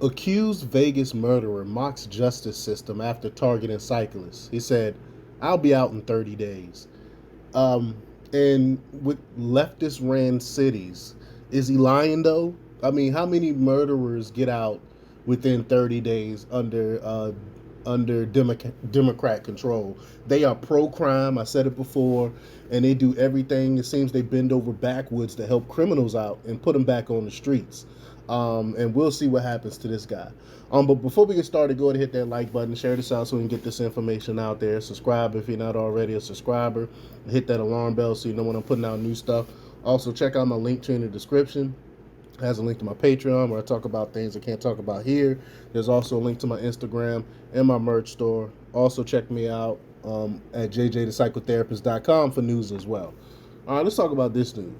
Accused Vegas murderer mocks justice system after targeting cyclists. He said, "I'll be out in 30 days." Um, and with leftist ran cities, is he lying though? I mean, how many murderers get out within 30 days under Democrat control? They are pro crime. I said it before, and they do everything. It seems they bend over backwards to help criminals out and put them back on the streets. And we'll see what happens to this guy. But before we get started, go ahead and hit that like button, share this out so we can get this information out there. Subscribe if you're not already a subscriber. Hit that alarm bell so you know when I'm putting out new stuff. Also, check out my link tree in the description. It has a link to my Patreon where I talk about things I can't talk about here. There's also a link to my Instagram and my merch store. Also, check me out at jjthecyclotherapist.com for news as well. All right, let's talk about this news.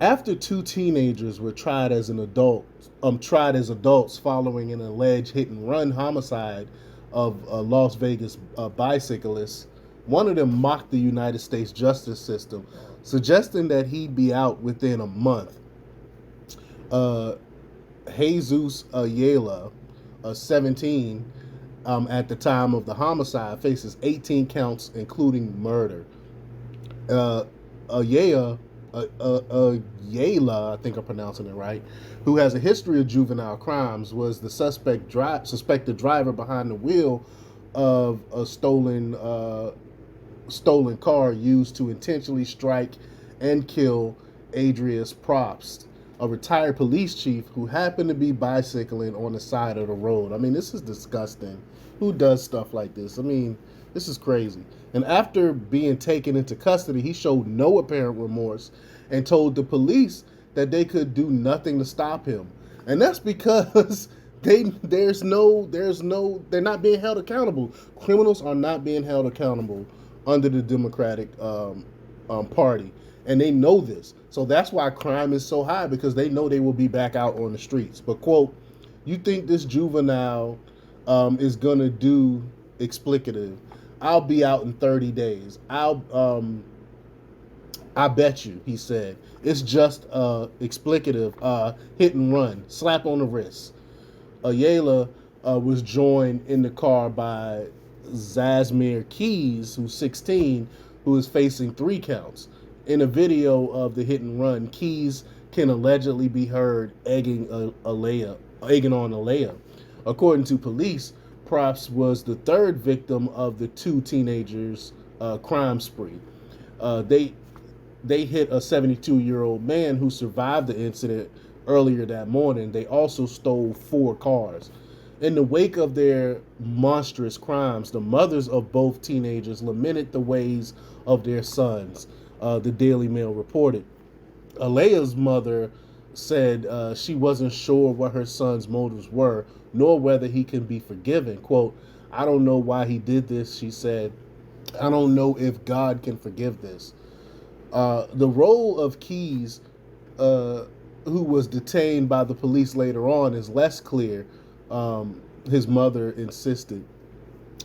After two teenagers were tried as adults following an alleged hit and run homicide of Las Vegas bicyclists, one of them mocked the United States justice system, suggesting that he'd be out within a month. Uh, Jesus Ayala, 17, at the time of the homicide, faces 18 counts, including murder. uh, Ayala, Ayala, I think I'm pronouncing it right, who has a history of juvenile crimes, was the suspected driver behind the wheel of a stolen car used to intentionally strike and kill Adrius Probst, a retired police chief who happened to be bicycling on the side of the road. I mean, this is disgusting. Who does stuff like this? I mean, this is crazy. And after being taken into custody, he showed no apparent remorse and told the police that they could do nothing to stop him. And that's because they're not being held accountable. Criminals are not being held accountable under the Democratic Party, and they know this. So that's why crime is so high, because they know they will be back out on the streets. But quote, you think this juvenile is gonna do explicative? I'll be out in 30 days. I bet you, he said. It's just explicative, hit and run, slap on the wrist. Ayala was joined in the car by Zazmir Keys, who's 16, who is facing 3 counts. In a video of the hit and run, Keys can allegedly be heard egging on Alea. According to police, Props was the third victim of the two teenagers' crime spree. They hit a 72-year-old man who survived the incident earlier that morning. They also stole 4 cars. In the wake of their monstrous crimes, the mothers of both teenagers lamented the ways of their sons, the Daily Mail reported. Alea's mother said she wasn't sure what her son's motives were, nor whether he can be forgiven. Quote, I don't know why he did this, she said. I don't know if God can forgive this. The role of Keys, who was detained by the police later on, is less clear, his mother insisted.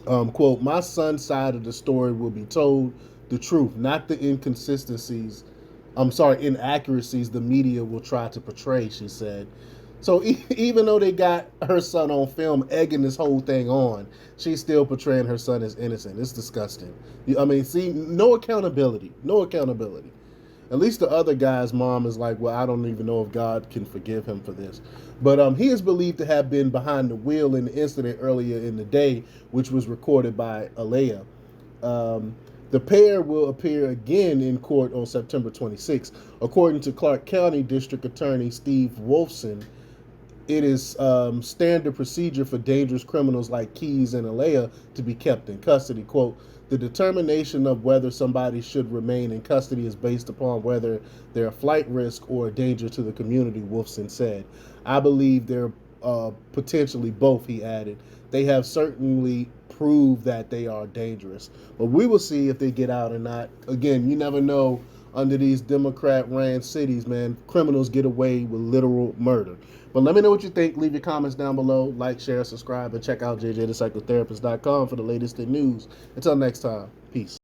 Quote, my son's side of the story will be told the truth, not the inaccuracies the media will try to portray, she said. So even though they got her son on film egging this whole thing on, she's still portraying her son as innocent. It's disgusting. I mean, see, no accountability. No accountability. At least the other guy's mom is like, well, I don't even know if God can forgive him for this. But he is believed to have been behind the wheel in the incident earlier in the day, which was recorded by Alea. The pair will appear again in court on September 26. According to Clark County District Attorney Steve Wolfson, it is standard procedure for dangerous criminals like Keys and Alea to be kept in custody. Quote, the determination of whether somebody should remain in custody is based upon whether they're a flight risk or a danger to the community, Wolfson said. I believe they're potentially both, he added. They have certainly proved that they are dangerous. But we will see if they get out or not. Again, you never know. Under these Democrat-ran cities, man, criminals get away with literal murder. But let me know what you think. Leave your comments down below. Like, share, subscribe, and check out jjthecyclotherapist.com for the latest in news. Until next time, peace.